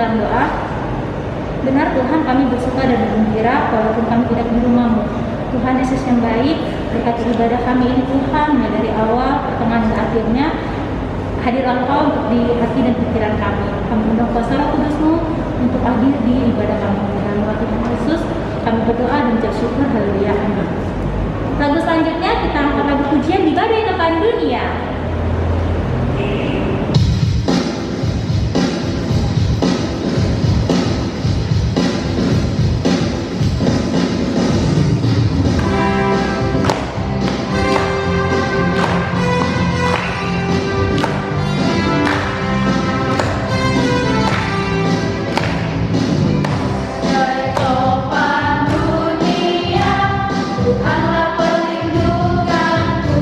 dalam doa, benar Tuhan, kami bersuka dan bergembira walaupun kami tidak di rumah-Mu. Tuhan Yesus yang baik, berkati ibadah kami ini Tuhan, mulai dari awal, pertengahan dan akhirnya. Hadirlah Engkau untuk di hati dan pikiran kami. Kami undang kuasa Roh Kudus-Mu untuk hadir di ibadah kami. Dalam nama Tuhan Yesus, kami berdoa dan ucap syukur. Haleluya. Amin. Lagu selanjutnya kita angkat lagu pujian di Badai Tekan Dunia. Tuhanlah perlindunganku.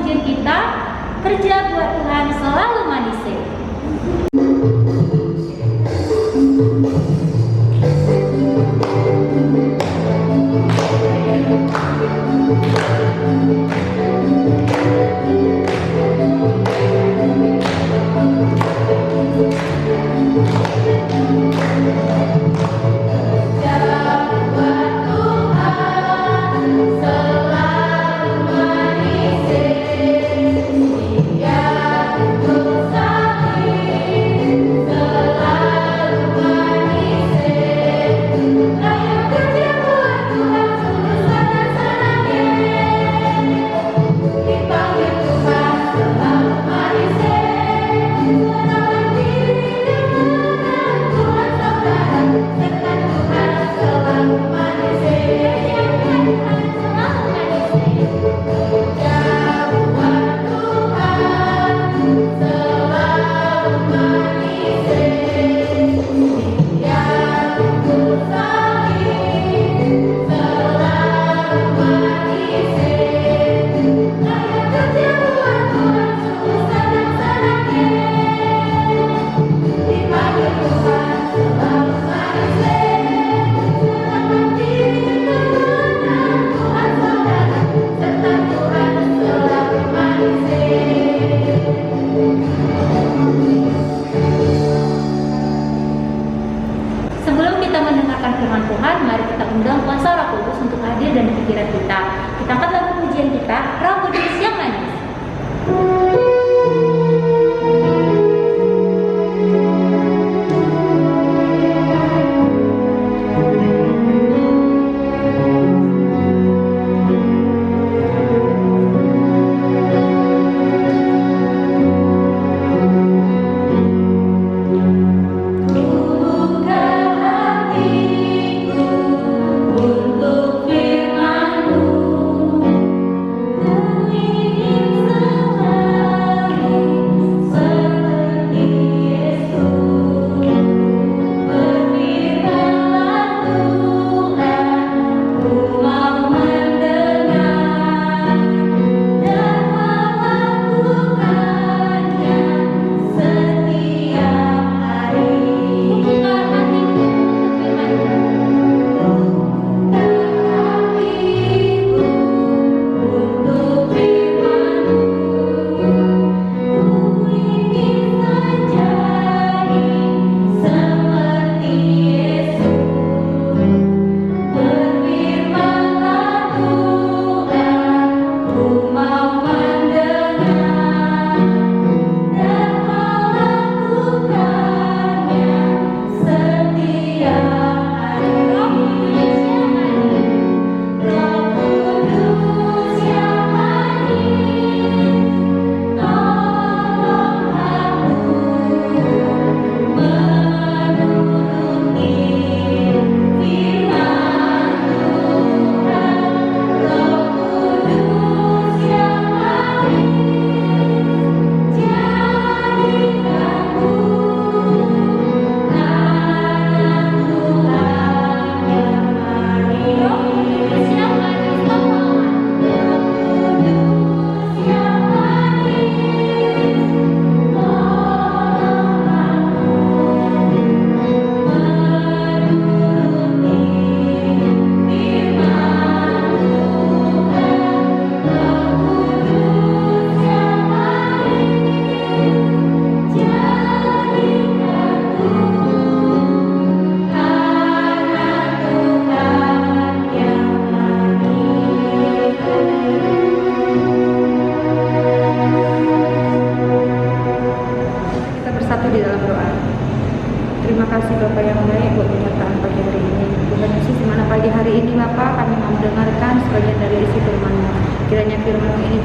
pujian kita, kerja buat Tuhan selalu manis.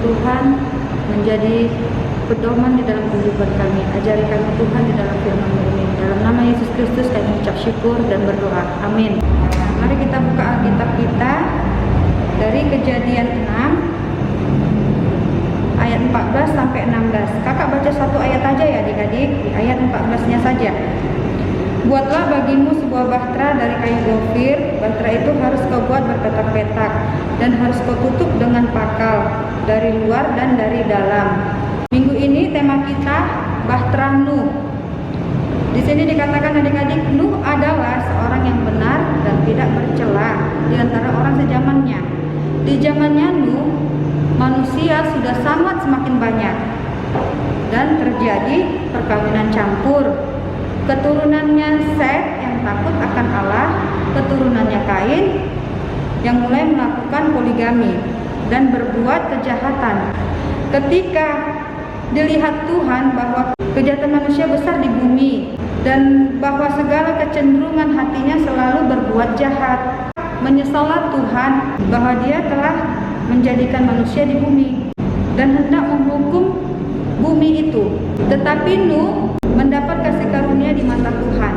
Tuhan menjadi pedoman di dalam kehidupan kami. Ajari kami Tuhan di dalam firman-Mu ini. Dalam nama Yesus Kristus kami mengucap syukur dan berdoa. Amin. Mari kita buka Alkitab kita dari Kejadian 6 ayat 14 sampai 16. Kakak baca satu ayat aja ya adik-adik, di ayat 14-nya saja. Buatlah bagimu sebuah bahtera dari kayu gofir. Bahtera itu harus kau buat berpetak-petak dan harus kau tutup dengan pakal, dari luar dan dari dalam. Minggu ini tema kita Bahtera Nuh. Di sini dikatakan adik-adik, Nuh adalah seorang yang benar dan tidak bercela di antara orang sezamannya. Di zamannya Nuh, manusia sudah sangat semakin banyak dan terjadi perkawinan campur. Keturunannya Set yang takut akan Allah, keturunannya Kain yang mulai melakukan poligami dan berbuat kejahatan. Ketika dilihat Tuhan bahwa kejahatan manusia besar di bumi dan bahwa segala kecenderungan hatinya selalu berbuat jahat, menyesallah Tuhan bahwa Dia telah menjadikan manusia di bumi dan hendak menghukum bumi itu. Tetapi Nuh mendapat kasih karunia di mata Tuhan.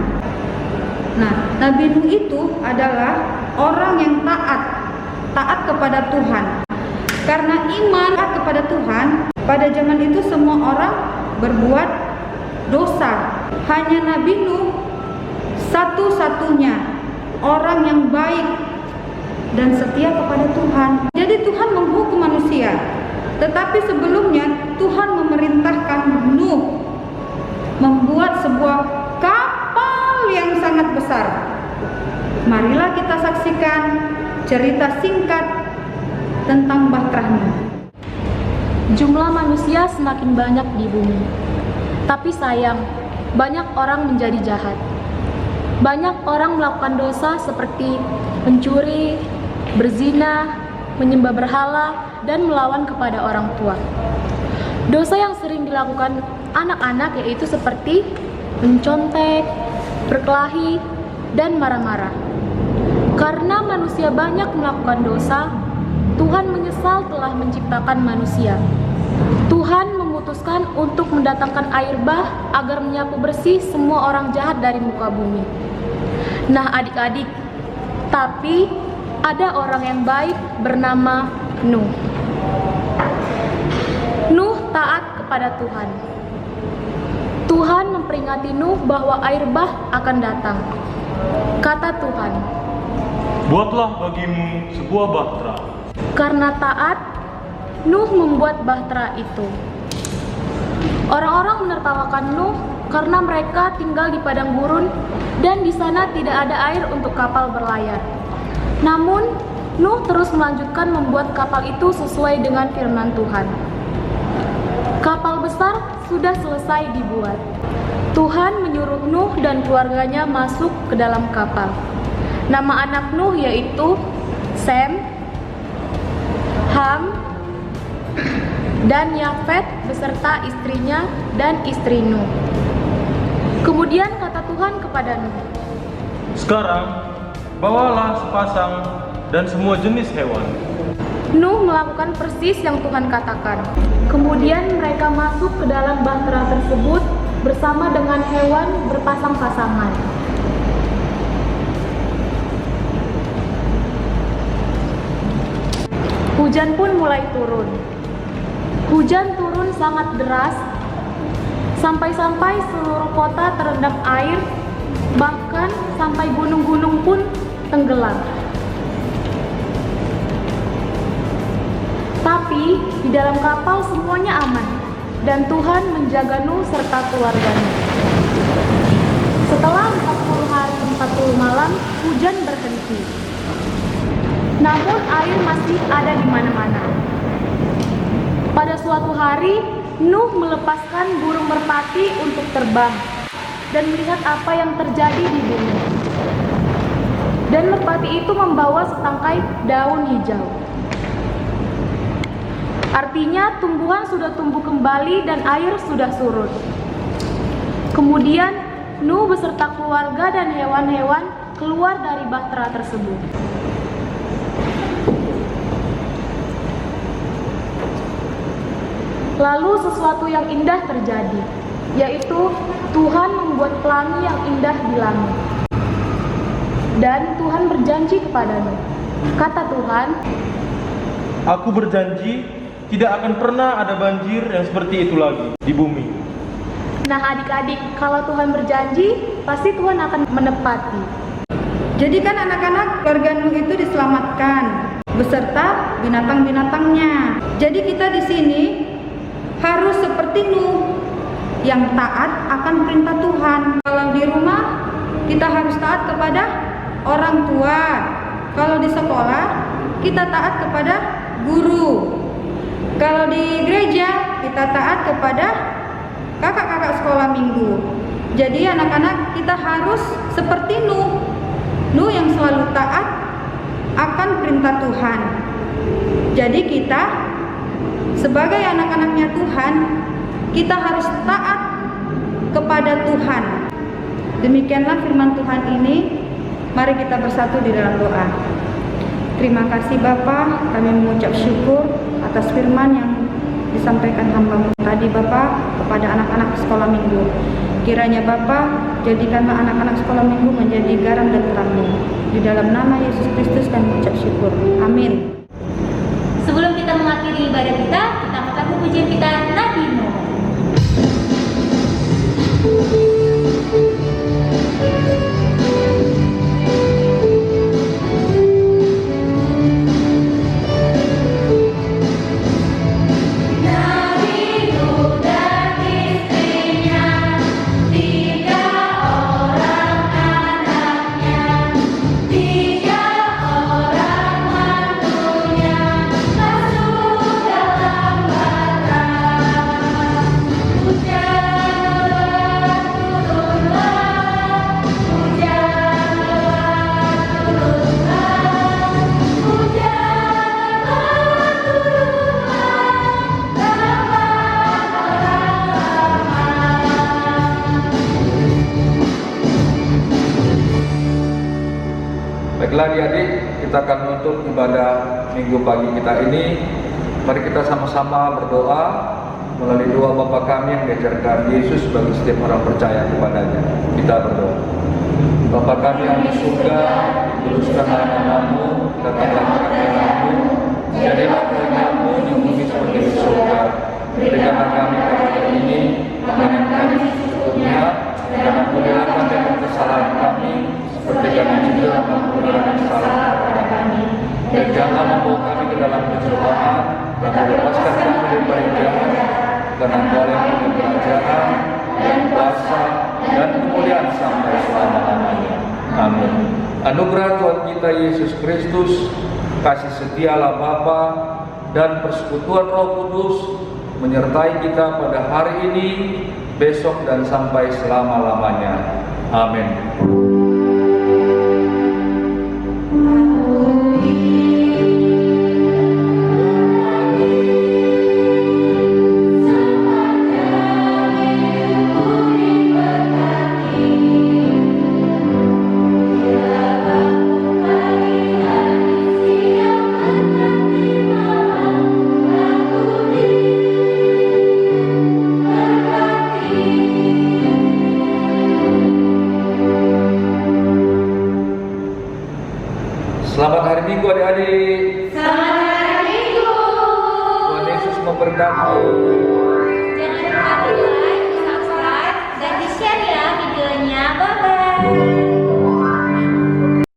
Nah, Nabi Nuh itu adalah orang yang taat kepada Tuhan. Karena iman kepada Tuhan, pada zaman itu semua orang berbuat dosa. Hanya Nabi Nuh satu-satunya orang yang baik dan setia kepada Tuhan. Jadi Tuhan menghukum manusia. Tetapi sebelumnya Tuhan memerintahkan Nuh membuat sebuah kapal yang sangat besar. Marilah kita saksikan cerita singkat tentang Bahtera Nuh. Jumlah manusia semakin banyak di bumi. Tapi sayang, banyak orang menjadi jahat. Banyak orang melakukan dosa seperti mencuri, berzina, menyembah berhala, dan melawan kepada orang tua. Dosa yang sering dilakukan anak-anak yaitu seperti mencontek, berkelahi, dan marah-marah. Karena manusia banyak melakukan dosa, Tuhan menyesal telah menciptakan manusia. Tuhan memutuskan untuk mendatangkan air bah agar menyapu bersih semua orang jahat dari muka bumi. Nah adik-adik, tapi ada orang yang baik bernama Nuh. Nuh taat kepada Tuhan. Tuhan memperingati Nuh bahwa air bah akan datang. Kata Tuhan, buatlah bagimu sebuah bahtera. karena taat, Nuh membuat bahtera itu. Orang-orang menertawakan Nuh karena mereka tinggal di padang gurun dan di sana tidak ada air untuk kapal berlayar. Namun, Nuh terus melanjutkan membuat kapal itu sesuai dengan firman Tuhan. Kapal besar sudah selesai dibuat. Tuhan menyuruh Nuh dan keluarganya masuk ke dalam kapal. Nama anak Nuh yaitu Sem, Ham, dan Yafet beserta istrinya dan istri Nuh. Kemudian kata Tuhan kepada Nuh, Sekarang, bawalah sepasang dan semua jenis hewan. Nuh melakukan persis yang Tuhan katakan. Kemudian mereka masuk ke dalam bahtera tersebut bersama dengan hewan berpasang-pasangan. Hujan pun mulai turun. Hujan turun sangat deras, sampai-sampai seluruh kota terendam air, bahkan sampai gunung-gunung pun tenggelam. Tapi di dalam kapal semuanya aman, dan Tuhan menjaga Nuh serta keluarganya. Setelah 40 hari 40 malam, hujan berhenti. Namun air masih ada di mana-mana. Pada suatu hari, Nuh melepaskan burung merpati untuk terbang dan melihat apa yang terjadi di bumi. Dan merpati itu membawa setangkai daun hijau. Artinya tumbuhan sudah tumbuh kembali dan air sudah surut. Kemudian Nuh beserta keluarga dan hewan-hewan keluar dari bahtera tersebut. Lalu sesuatu yang indah terjadi, yaitu Tuhan membuat pelangi yang indah di langit. Dan Tuhan berjanji kepada Nuh. Kata Tuhan, Aku berjanji tidak akan pernah ada banjir yang seperti itu lagi di bumi. nah adik-adik, kalau Tuhan berjanji, pasti Tuhan akan menepati. Jadi kan anak-anak keluarga Nuh itu diselamatkan. beserta binatang-binatangnya. Jadi kita di sini harus seperti Nuh yang taat akan perintah Tuhan. Kalau di rumah kita harus taat kepada orang tua. Kalau di sekolah kita taat kepada guru. Kalau di gereja kita taat kepada kakak-kakak sekolah minggu. Jadi anak-anak kita harus seperti Nuh yang selalu taat akan perintah Tuhan. Jadi kita sebagai anak-anaknya Tuhan, kita harus taat kepada Tuhan. Demikianlah firman Tuhan ini. Mari kita bersatu di dalam doa. Terima kasih Bapa, kami mengucap syukur atas firman yang disampaikan hamba-Mu tadi Bapa kepada anak-anak sekolah minggu. Kiranya Bapa, jadikanlah anak-anak sekolah minggu menjadi garam dan terang-Mu. Di dalam nama Yesus Kristus kami mengucap syukur. Amin. Sebelum kita mengakhiri ibadah kita angkat pujian kita Nabi Nuh. Baiklah adik-adik, kita akan menutup ibadah minggu pagi kita ini. Mari kita sama-sama berdoa melalui doa Bapa kami yang diajarkan Yesus bagi setiap orang percaya kepadanya. Kita berdoa. Bapa kami yang di surga, dikuduskanlah nama-Mu, datanglah kerajaan-Mu, jadilah kehendakmu di bumi seperti di surga. Berikanlah kami pada hari ini makanan kami secukupnya, dan ampunilah kami akan kesalahan kami, seperti kami juga mengampuni kesalahan kepada kami. Dan jangan membawa kami ke dalam pencobaan, dan melepaskan kami dari jahat, karena Engkau yang punya kerajaan dan kuasa dan kemuliaan sampai selama-lamanya. Amin. Anugerah Tuhan kita Yesus Kristus, kasih setia Allah Bapa, dan persekutuan Roh Kudus menyertai kita pada hari ini, besok, dan sampai selama-lamanya. Amin. Selamat hari Minggu adik-adik. Selamat hari Minggu. Tuhan Yesus memberkati. Jangan lupa di like, subscribe, dan di share ya videonya. Bye bye.